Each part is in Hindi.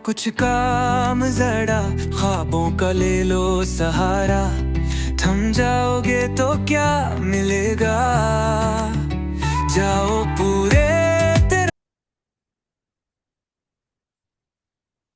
कुछ काम जरा, ख्वाबों का ले लो सहारा। थम जाओगे तो क्या मिलेगा, जाओ पूरे तेरा।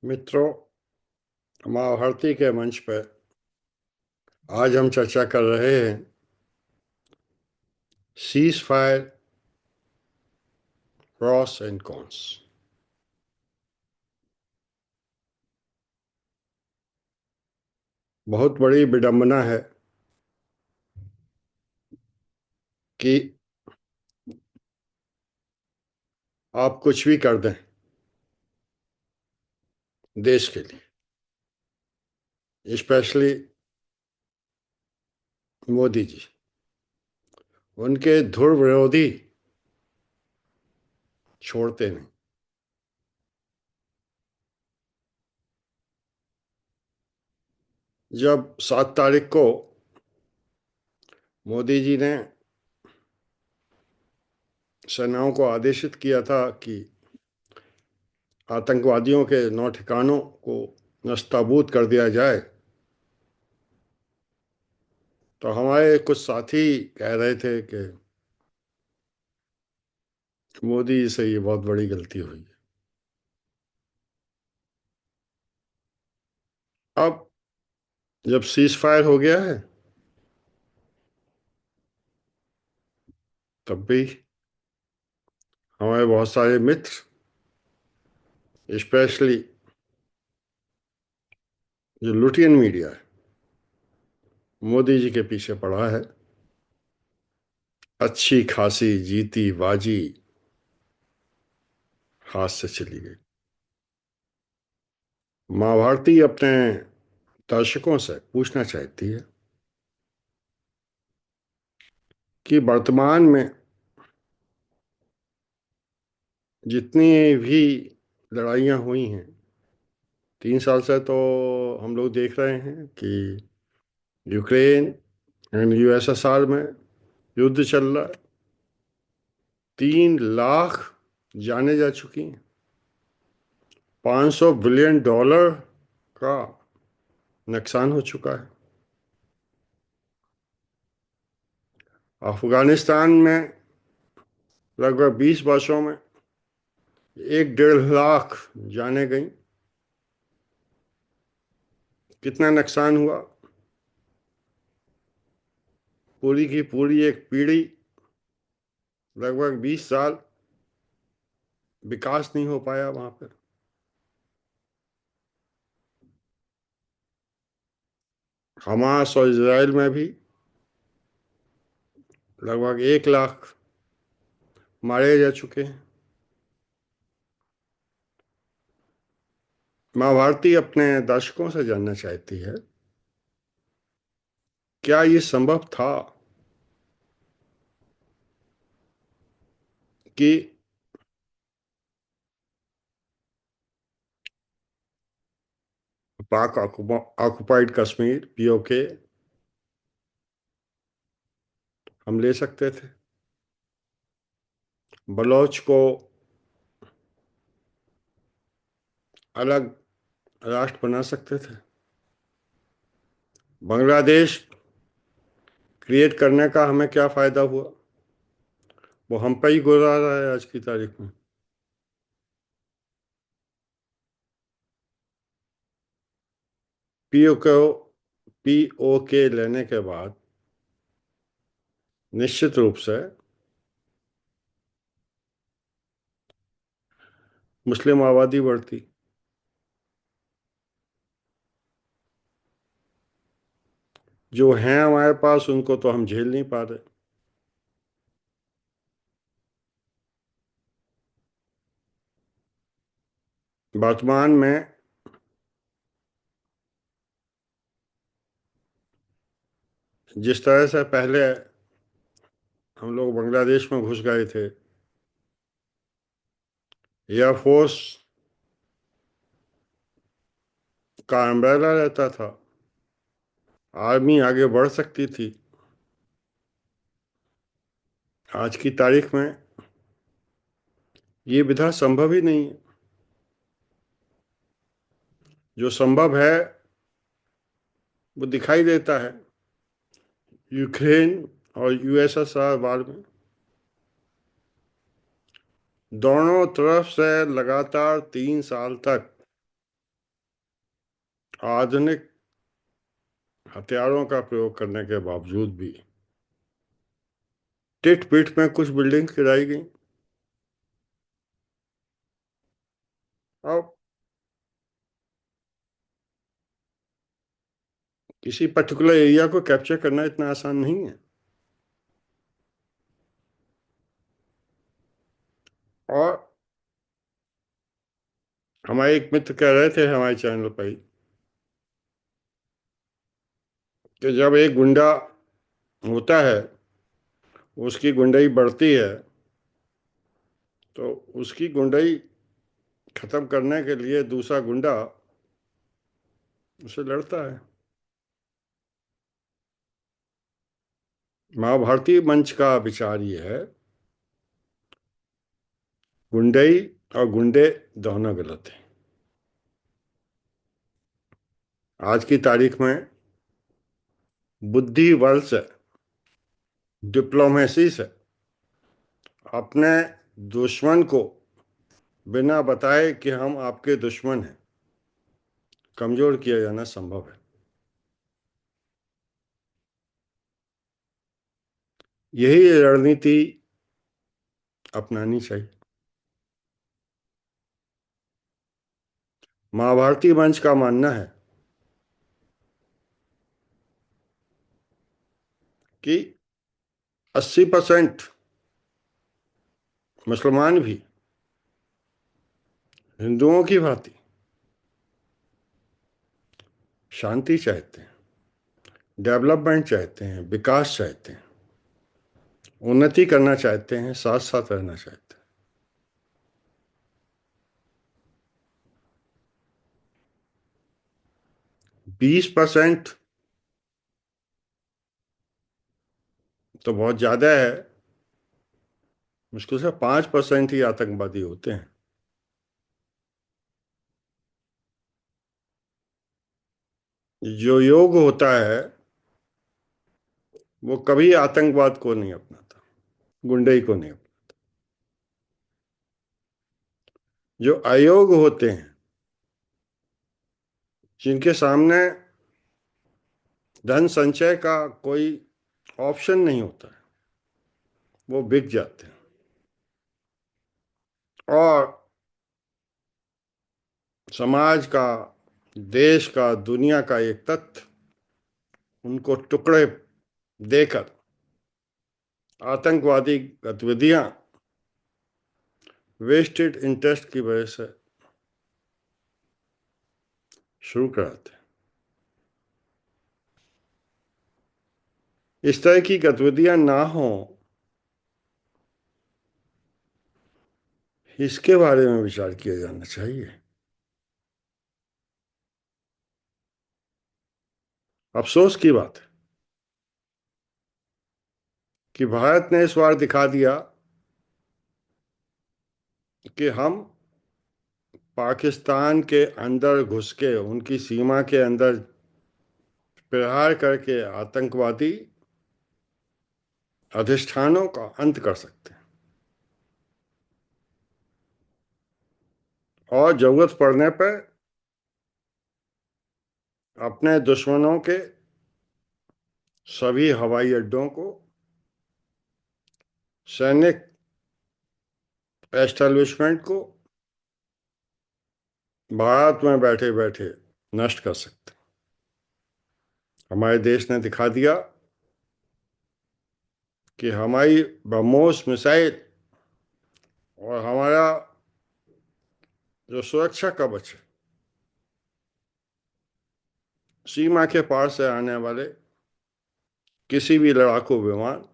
मित्रों, महाभारती के मंच पर आज हम चर्चा कर रहे हैं cease fire, pros and cons. बहुत बड़ी विडंबना है कि आप कुछ भी कर दें देश के लिए, स्पेशली मोदी जी। उनके धुर विरोधी छोड़ते नहीं। जब 7 तारीख को मोदी जी ने सेनाओं को आदेशित किया था कि आतंकवादियों के 9 ठिकानों को नस्ताबूद कर दिया जाए, तो हमारे कुछ साथी कह रहे थे कि मोदी जी से ये बहुत बड़ी गलती हुई है। अब जब सीज फायर हो गया है, तब भी हमारे बहुत सारे मित्र, स्पेशली जो लुटियन मीडिया है, मोदी जी के पीछे पड़ा है। अच्छी खासी जीती बाजी हाथ से चली गई। माँ भारती अपने दर्शकों से पूछना चाहती है कि वर्तमान में जितनी भी लड़ाइयाँ हुई हैं, 3 साल से तो हम लोग देख रहे हैं कि यूक्रेन एंड यूएसएसआर में युद्ध चल रहा है। 3 लाख जाने जा चुकी हैं। $500 बिलियन का नुकसान हो चुका है। अफगानिस्तान में लगभग 20 वर्षों में 1-1.5 लाख जाने गई। कितना नुकसान हुआ। पूरी की पूरी एक पीढ़ी, लगभग 20 साल विकास नहीं हो पाया वहां पर। हमास और इसराइल में भी लगभग 1 लाख मारे जा चुके हैं। माँ भारती अपने दर्शकों से जानना चाहती है, क्या ये संभव था कि पाक ऑक्युपाइड कश्मीर पीओके हम ले सकते थे, बलोच को अलग राष्ट्र बना सकते थे, बांग्लादेश क्रिएट करने का हमें क्या फायदा हुआ। वो हम पे ही गुजारा रहा है आज की तारीख में। पीओके पीओके लेने के बाद निश्चित रूप से मुस्लिम आबादी बढ़ती। जो हैं हमारे पास उनको तो हम झेल नहीं पा रहे। वर्तमान में जिस तरह से पहले हम लोग बांग्लादेश में घुस गए थे, एयरफोर्स का अम्ब्रेला रहता था, आर्मी आगे बढ़ सकती थी। आज की तारीख में ये विधा संभव ही नहीं है। जो संभव है वो दिखाई देता है। यूक्रेन और यूएसएसआर वार में दोनों तरफ से लगातार 3 साल तक आधुनिक हथियारों का प्रयोग करने के बावजूद भी टिट पिट में कुछ बिल्डिंग गिराई गई। अब किसी पर्टिकुलर एरिया को कैप्चर करना इतना आसान नहीं है। और हमारे एक मित्र कह रहे थे हमारे चैनल पर ही कि जब एक गुंडा होता है, उसकी गुंडाई बढ़ती है, तो उसकी गुंडाई खत्म करने के लिए दूसरा गुंडा उससे लड़ता है। महाभारती मंच का विचार ये है, गुंडई और गुंडे दोनों गलत हैं। आज की तारीख में बुद्धि बल से, डिप्लोमेसी से अपने दुश्मन को बिना बताए कि हम आपके दुश्मन हैं कमजोर किया जाना संभव है। यही रणनीति अपनानी चाहिए। महाभारती मंच का मानना है कि 80% मुसलमान भी हिंदुओं की भांति शांति चाहते हैं, डेवलपमेंट चाहते हैं, विकास चाहते हैं, उन्नति करना चाहते हैं, साथ साथ रहना चाहते हैं। 20% तो बहुत ज्यादा है। मुश्किल से 5% ही आतंकवादी होते हैं। जो योग होता है वो कभी आतंकवाद को नहीं अपनाता, गुंडई को नहीं अपनाता। जो अयोग होते हैं, जिनके सामने धन संचय का कोई ऑप्शन नहीं होता है, वो बिक जाते हैं। और समाज का, देश का, दुनिया का एक तत्व उनको टुकड़े देकर आतंकवादी गतिविधियां वेस्टेड इंटरेस्ट की वजह से शुरू कराते हैं। इस तरह की गतिविधियां ना हो, इसके बारे में विचार किया जाना चाहिए। अफसोस की बात है कि भारत ने इस बार दिखा दिया कि हम पाकिस्तान के अंदर घुस के, उनकी सीमा के अंदर प्रहार करके आतंकवादी अधिष्ठानों का अंत कर सकते हैं। और जरूरत पड़ने पर अपने दुश्मनों के सभी हवाई अड्डों को, सैनिक एस्टेब्लिशमेंट को भारत में बैठे बैठे नष्ट कर सकते हैं। हमारे देश ने दिखा दिया कि हमारी ब्रह्मोस मिसाइल और हमारा जो सुरक्षा कवच है, सीमा के पार से आने वाले किसी भी लड़ाकू विमान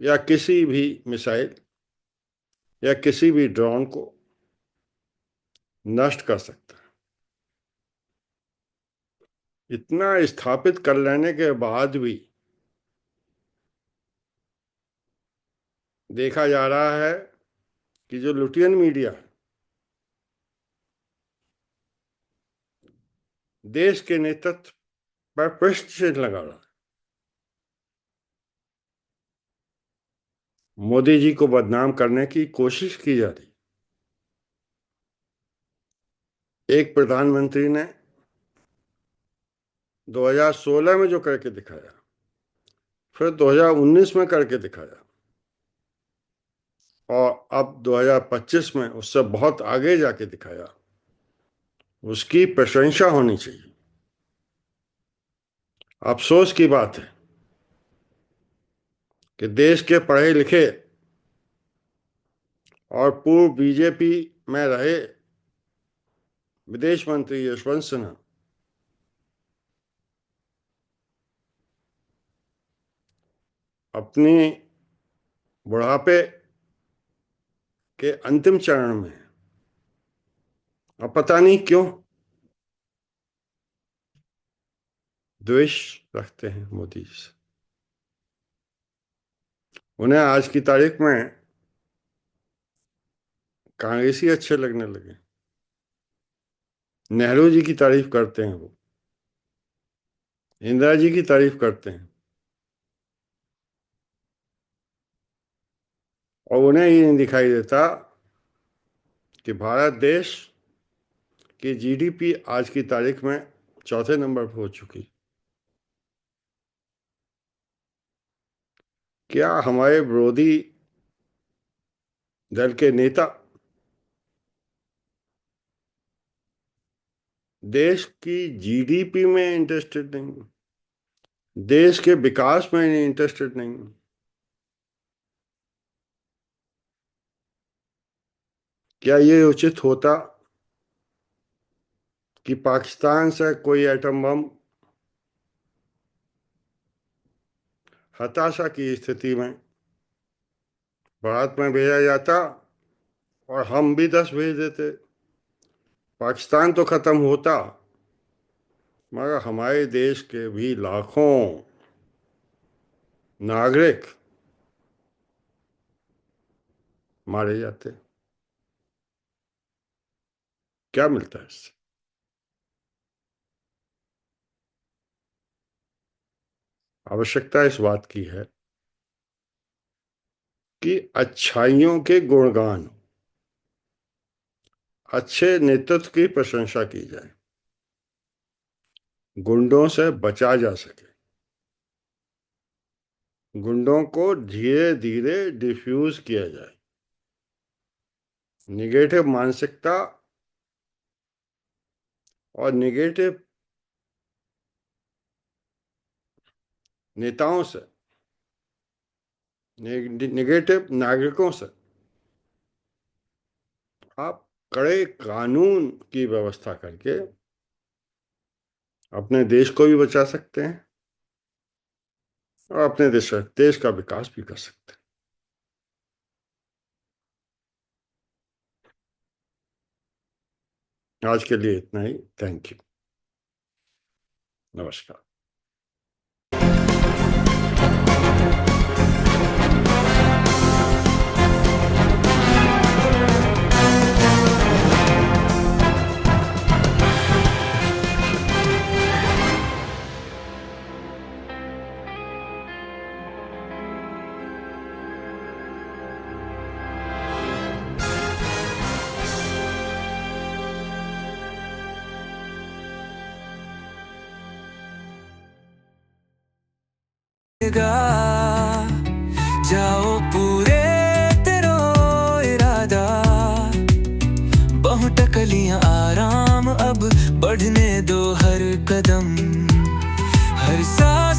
या किसी भी मिसाइल या किसी भी ड्रोन को नष्ट कर सकता है। इतना स्थापित कर लेने के बाद भी देखा जा रहा है कि जो लुटियन मीडिया है देश के नेतृत्व पर प्रश्न चिन्ह लगा रहा है। मोदी जी को बदनाम करने की कोशिश की जा रही। एक प्रधानमंत्री ने 2016 में जो करके दिखाया, फिर 2019 में करके दिखाया, और अब 2025 में उससे बहुत आगे जाके दिखाया, उसकी प्रशंसा होनी चाहिए। अफसोस की बात है कि देश के पढ़े लिखे और पूर्व बीजेपी में रहे विदेश मंत्री यशवंत सिन्हा अपनी बुढ़ापे के अंतिम चरण में, अब पता नहीं क्यों, द्वेष रखते हैं मोदी जी से। उन्हें आज की तारीख में कांग्रेसी अच्छे लगने लगे। नेहरू जी की तारीफ करते हैं वो, इंदिरा जी की तारीफ करते हैं, और उन्हें ये नहीं दिखाई देता कि भारत देश की जीडीपी आज की तारीख में चौथे नंबर पर हो चुकी। क्या हमारे विरोधी दल के नेता देश की जीडीपी में इंटरेस्टेड नहीं, देश के विकास में इंटरेस्टेड नहीं? क्या ये उचित होता कि पाकिस्तान से कोई एटम बम हताशा की स्थिति में भारत में भेजा जाता और हम भी 10 भेज देते? पाकिस्तान तो खत्म होता, मगर हमारे देश के भी लाखों नागरिक मारे जाते। क्या मिलता है इससे? आवश्यकता इस बात की है कि अच्छाइयों के गुणगान, अच्छे नेतृत्व की प्रशंसा की जाए, गुंडों से बचा जा सके, गुंडों को धीरे धीरे डिफ्यूज किया जाए, निगेटिव मानसिकता और निगेटिव नेताओं से, निगेटिव नागरिकों से आप कड़े कानून की व्यवस्था करके अपने देश को भी बचा सकते हैं और अपने देश का विकास भी कर सकते हैं। आज के लिए इतना ही। Thank you. नमस्कार। जाओ पूरे तेरो इरादा, बहुत टकलियां आराम अब बढ़ने दो हर कदम, हर सांस